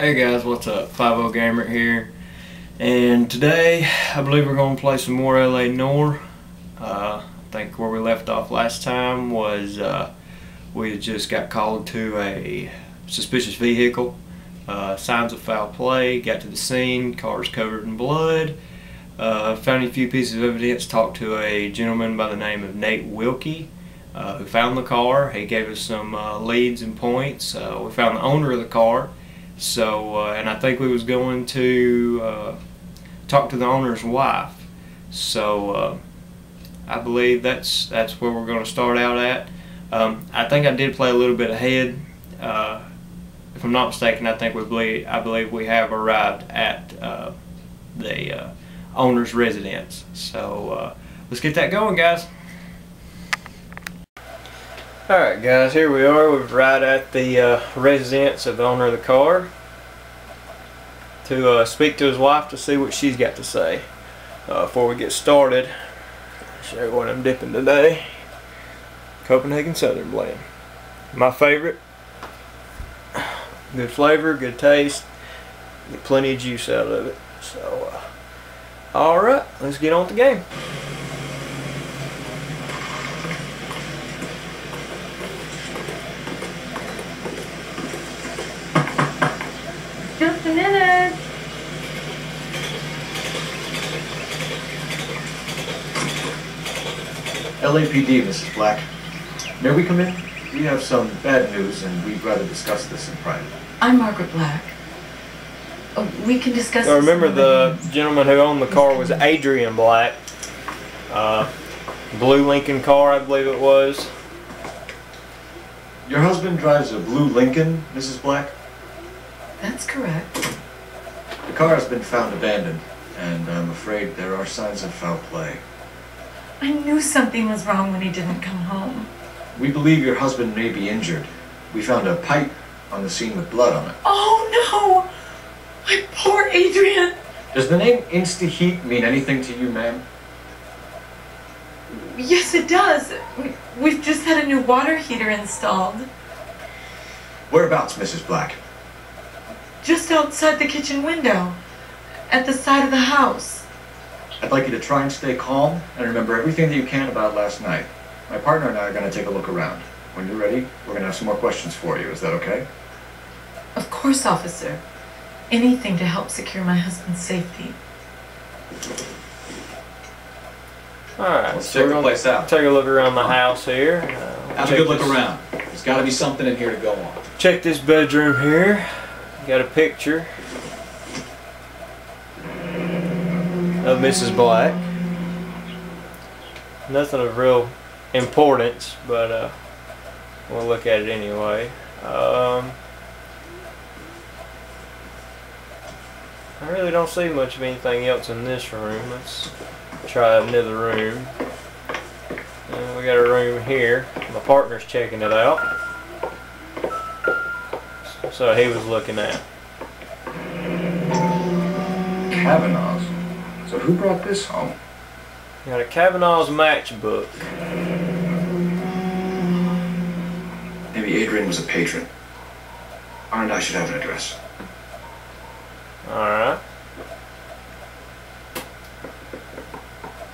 Hey guys, what's up? 50 Gamer here, and today I believe we're going to play some more LA Noire. I think where we left off last time was we just got called to a suspicious vehicle, signs of foul play, got to the scene, car's covered in blood, found a few pieces of evidence, talked to a gentleman by the name of Nate Wilkey who found the car. He gave us some leads and points. We found the owner of the car. So, and I think we was going to talk to the owner's wife. So, I believe that's where we're going to start out at. I think I did play a little bit ahead. If I'm not mistaken, I believe we have arrived at the owner's residence. So, let's get that going, guys. Alright guys, here we are. We've arrived at the residence of the owner of the car to speak to his wife to see what she's got to say. Before we get started, I'll show you what I'm dipping today. Copenhagen Southern blend. My favorite. Good flavor, good taste, get plenty of juice out of it. So, alright, let's get on with the game. Just a minute. LAPD, Mrs. Black. May we come in? We have some bad news and we'd rather discuss this in private. I'm Margaret Black. We can discuss. I remember the gentleman who owned the car was Adrian Black. Blue Lincoln car, I believe it was. Your husband drives a blue Lincoln, Mrs. Black? That's correct. The car has been found abandoned, and I'm afraid there are signs of foul play. I knew something was wrong when he didn't come home. We believe your husband may be injured. We found a pipe on the scene with blood on it. Oh no! My poor Adrian! Does the name Insta-Heat mean anything to you, ma'am? Yes, it does. We've just had a new water heater installed. Whereabouts, Mrs. Black? Just outside the kitchen window, at the side of the house. I'd like you to try and stay calm and remember everything that you can about last night. My partner and I are going to take a look around. When you're ready, we're going to have some more questions for you. Is that okay? Of course, officer. Anything to help secure my husband's safety. Alright, Let's so check we're the going place out. to take a look around the house here. Have a good look around. There's got to be something in here to go on. Check this bedroom here. Got a picture of Mrs. Black. Nothing of real importance, but we'll look at it anyway. I really don't see much of anything else in this room. Let's try another room. And we got a room here. My partner's checking it out. So he was looking at Kavanaugh's. So who brought this home? got a Kavanaugh's matchbook. Maybe Adrian was a patron. And I should have an address. Alright.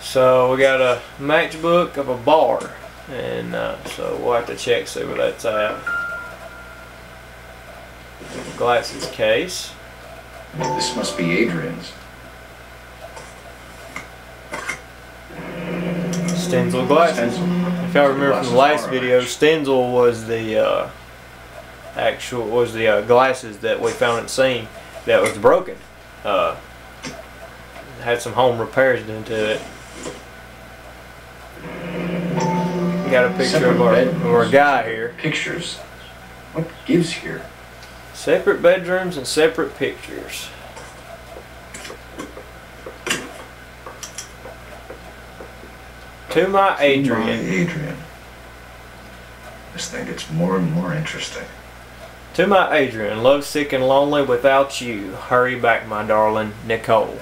So we got a matchbook of a bar, and so we'll have to check, see where that's at. Glasses case. This must be Adrian's. Stenzel glasses. If y'all remember from the last video, Stenzel was the glasses that we found at the scene that was broken. Had some home repairs done to it. Got a picture of our guy here. Pictures? What gives here? Separate bedrooms and separate pictures. To my Adrian. Adrian. This thing gets more and more interesting. To my Adrian, love sick and lonely without you. Hurry back, my darling, Nicole.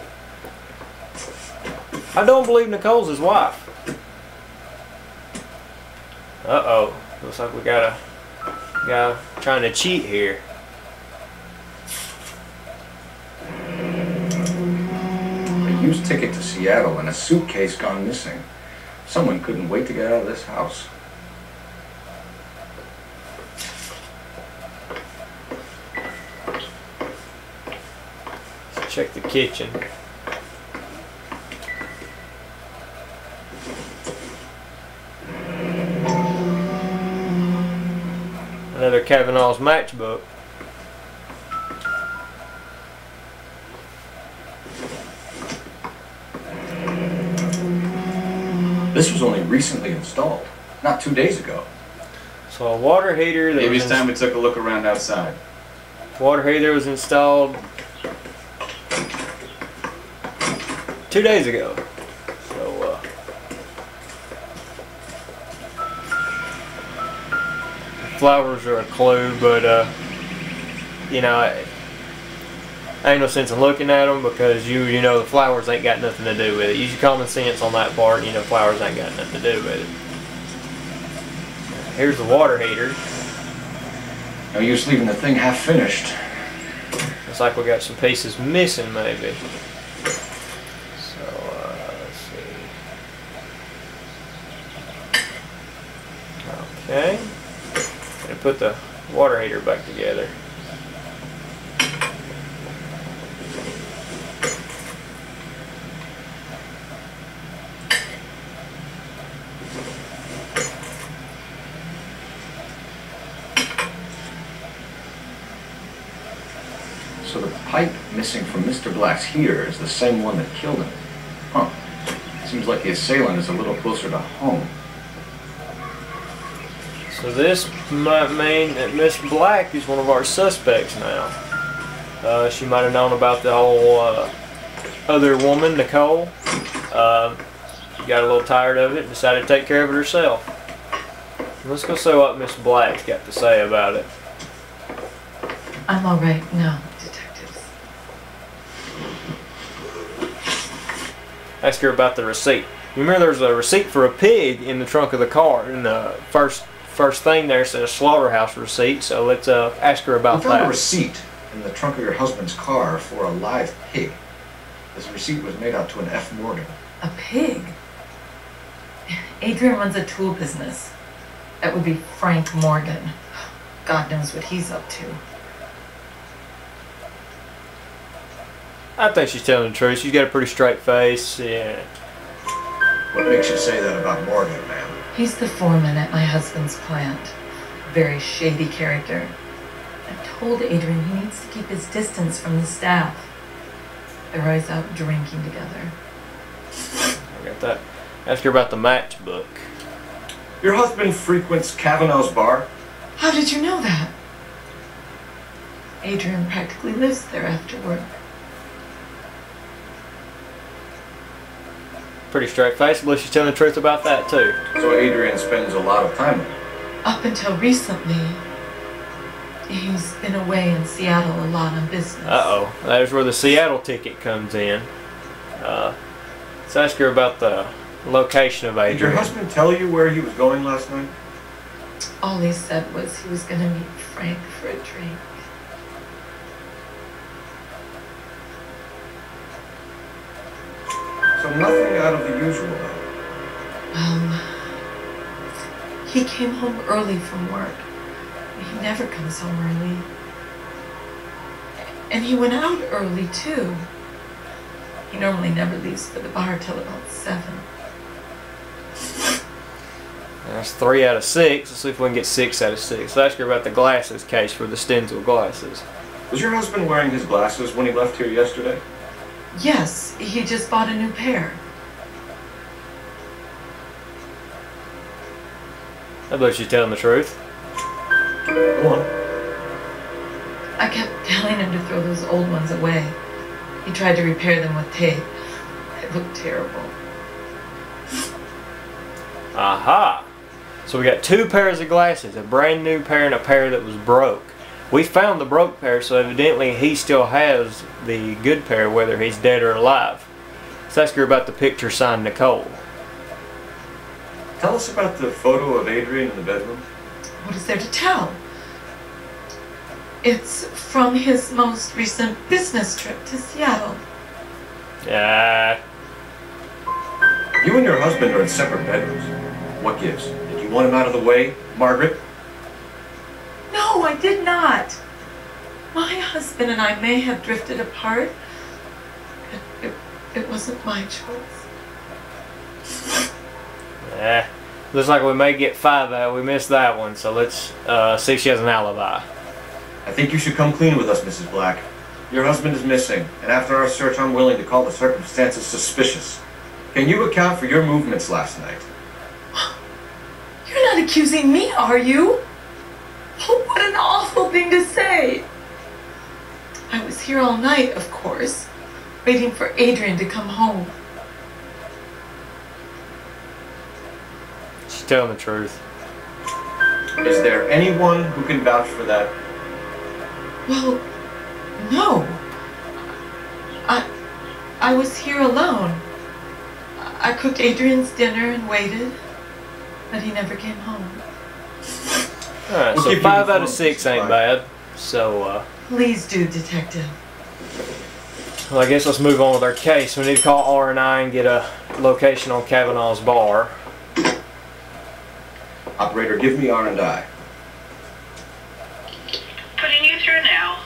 I don't believe Nicole's his wife. Uh-oh. Looks like we got a guy trying to cheat here. cruise ticket to Seattle and a suitcase gone missing. Someone couldn't wait to get out of this house. Let's check the kitchen. Another Kavanaugh's matchbook. This was only recently installed, not 2 days ago. So a water heater that Maybe was it's time we took a look around outside. water heater was installed 2 days ago. So flowers are a clue, but you know, ain't no sense in looking at them because you know the flowers ain't got nothing to do with it. Use your common sense on that part. You know flowers ain't got nothing to do with it. Here's the water heater. No use leaving the thing half finished. Looks like we got some pieces missing, maybe. So let's see. Okay. Gonna put the water heater back together. So the pipe missing from Mr. Black's heater is the same one that killed him. Huh. Seems like the assailant is a little closer to home. So this might mean that Miss Black is one of our suspects now. She might have known about the whole other woman, Nicole. Got a little tired of it and decided to take care of it herself. Let's go see what Miss Black's got to say about it. I'm all right now, detectives. Ask her about the receipt. You remember there's a receipt for a pig in the trunk of the car, and the first thing there says slaughterhouse receipt, so let's ask her about We found that. a receipt in the trunk of your husband's car for a live pig. This receipt was made out to an F. Morgan. A pig? Adrian runs a tool business. That would be Frank Morgan. God knows what he's up to. I think she's telling the truth. She's got a pretty straight face. Yeah. What makes you say that about Morgan, ma'am? He's the foreman at my husband's plant. Very shady character. I've told Adrian he needs to keep his distance from the staff. They're always out drinking together. I got that. Ask her about the matchbook. Your husband frequents Kavanaugh's bar? How did you know that? Adrian practically lives there after work. Pretty straight face. I believe she's telling the truth about that too. So Adrian spends a lot of time with him. Up until recently, he's been away in Seattle a lot on business. Uh-oh. There's where the Seattle ticket comes in. Let's ask her about the location of Did your Adrian. husband tell you where he was going last night? All he said was he was going to meet Frank for a drink. So nothing out of the usual, then. He came home early from work. He never comes home early. And he went out early, too. He normally never leaves for the bar till about 7. That's 3 out of 6. Let's see if we can get 6 out of 6. Let's ask her about the glasses case for the Stenzel glasses. Was your husband wearing his glasses when he left here yesterday? Yes, he just bought a new pair. I believe she's telling the truth. Go on. I kept telling him to throw those old ones away. He tried to repair them with tape. It looked terrible. Aha! So we got 2 pairs of glasses, a brand new pair and a pair that was broke. We found the broke pair, so evidently he still has the good pair, whether he's dead or alive. Let's ask her about the picture signed Nicole. Tell us about the photo of Adrian in the bedroom. What is there to tell? It's from his most recent business trip to Seattle. You and your husband are in separate bedrooms. What gives? Did you want him out of the way, Margaret? No, I did not. My husband and I may have drifted apart, but it wasn't my choice. Looks like we may get 5 out. We missed that one, so let's see if she has an alibi. I think you should come clean with us, Mrs. Black. Your husband is missing, and after our search, I'm willing to call the circumstances suspicious. Can you account for your movements last night? You're not accusing me, are you? Oh, what an awful thing to say. I was here all night, of course, waiting for Adrian to come home. She's telling the truth. Is there anyone who can vouch for that? Well, no. I was here alone. I cooked Adrian's dinner and waited, but he never came home. Alright, so 5 out of 6 ain't bad. So, Please do, Detective. well, I guess let's move on with our case. We need to call R&I and get a location on Kavanaugh's bar. Operator, give me R&I. Putting you through now.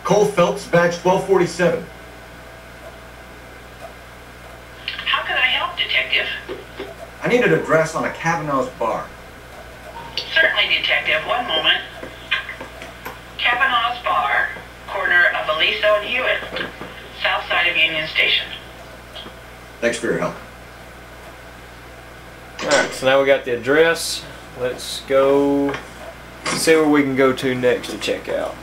Cole Phelps, badge 1247. How can I help, Detective? I need an address on a Kavanaugh's bar. Certainly, Detective. One moment. Kavanaugh's Bar, corner of Aliso and Hewitt, south side of Union Station. Thanks for your help. Alright, so now we got the address. Let's go see where we can go to next to check out.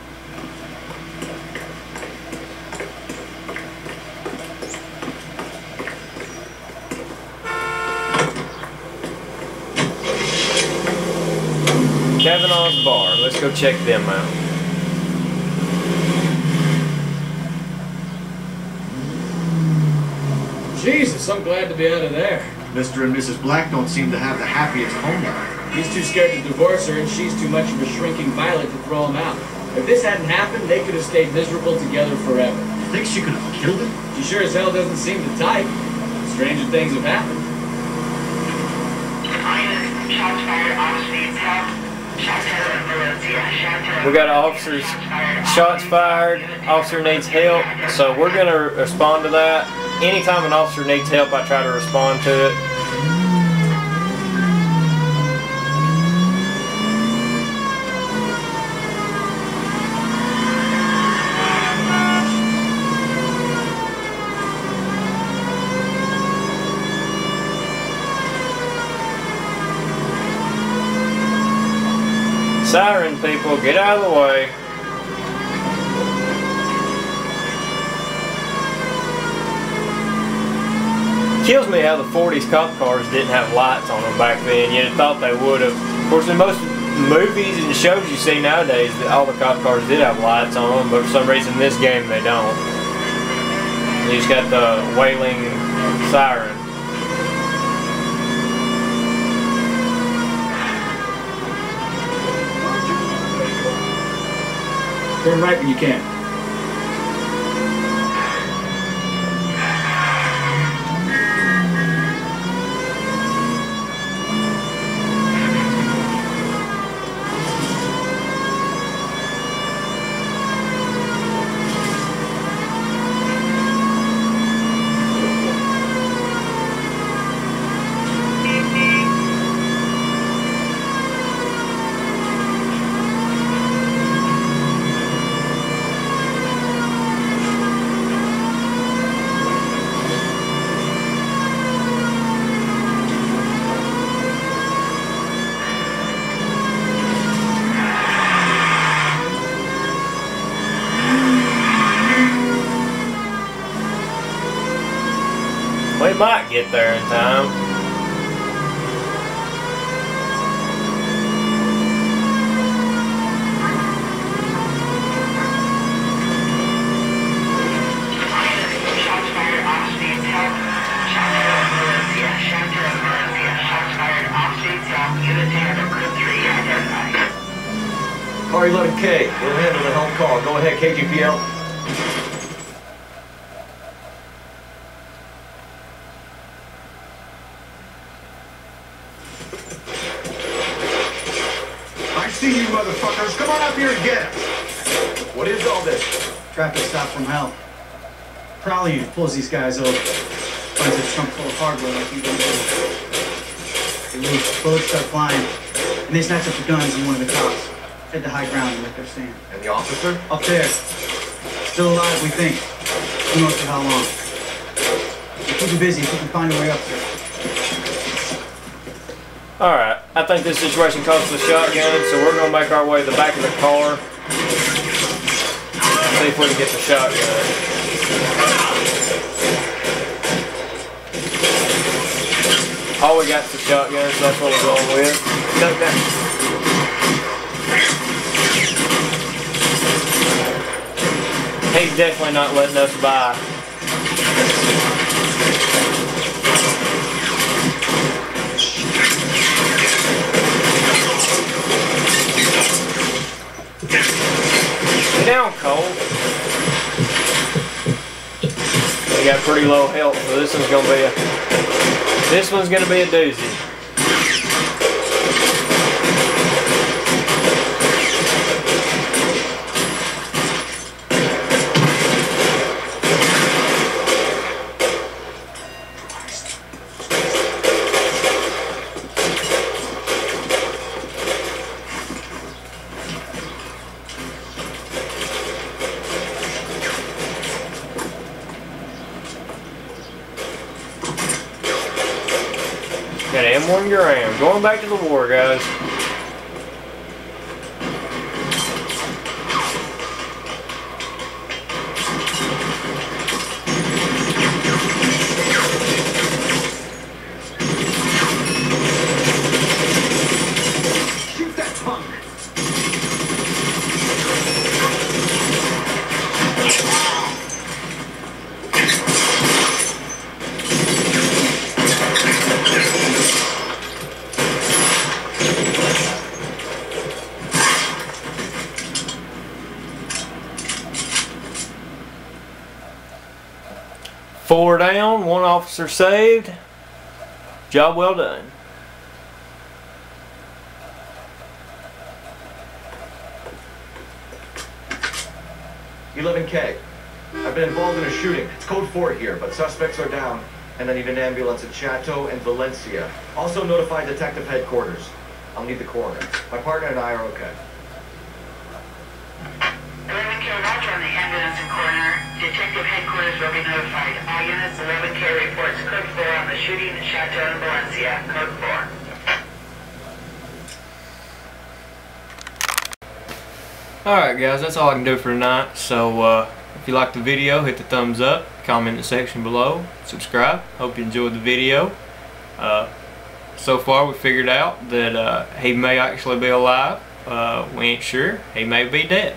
Kavanaugh's Bar. Let's go check them out. Jesus, I'm glad to be out of there. Mr. and Mrs. Black don't seem to have the happiest home life. He's too scared to divorce her, and she's too much of a shrinking violet to throw him out. If this hadn't happened, they could have stayed miserable together forever. You think she could have killed him? She sure as hell doesn't seem the type. Stranger things have happened. Shots fired off speed south. We got officers, shots fired, officer needs help, so we're going to respond to that. Anytime an officer needs help, I try to respond to it. Siren people, get out of the way. Kills me how the 40s cop cars didn't have lights on them back then. You'd have thought they would have. Of course, in most movies and shows you see nowadays, all the cop cars did have lights on them, but for some reason in this game they don't. You just got the wailing siren. Turn right when you can. We might get there in time. Shots fired off speed south. Shots fired off speed south. Unit 10 number 3 identified. Car 11K, we'll handle the help call. Go ahead, KGPL. see you motherfuckers. Come on up here and get us. What is all this? Traffic stop from hell. Prowler unit pulls these guys over. Finds a trunk full of hardware like you don't do. They lose, bullets start flying, and they snatch up the guns and one of the cops. Head to high ground and let their stand. And the officer? Up there. Still alive, we think. Who knows for how long. We're keeping busy if we can find a way up there. Alright, I think this situation calls for the shotgun, so we're going to make our way to the back of the car. See if we can get the shotgun. All we got is the shotgun, so that's what we're going with. Duck that. He's definitely not letting us by. Get down, Cole. We got pretty low health, so this one's gonna be a doozy. Got M1 gram. Going back to the war, guys. Shoot that punk. Four down, one officer saved. Job well done. K. I've been involved in a shooting. It's code 4 here, but suspects are down, and I need an ambulance at Chateau and Valencia. Also notify detective headquarters. I'll need the coroner. My partner and I are okay. 11K, roger on the ambulance and coroner. Detective headquarters will be notified. All units, 11K reports code 4 on the shooting at Chateau and Valencia. Code 4. Alright guys, that's all I can do for tonight. So if you liked the video, hit the thumbs up, comment in the section below, subscribe. Hope you enjoyed the video. So far we figured out that he may actually be alive. We ain't sure. He may be dead.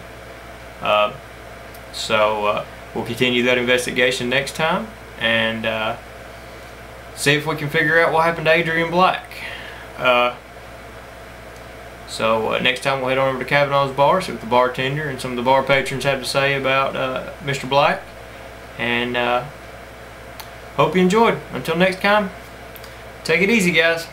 So we'll continue that investigation next time and see if we can figure out what happened to Adrian Black. So next time we'll head on over to Kavanaugh's bar, see what the bartender and some of the bar patrons have to say about Mr. Black. And hope you enjoyed. Until next time, take it easy guys.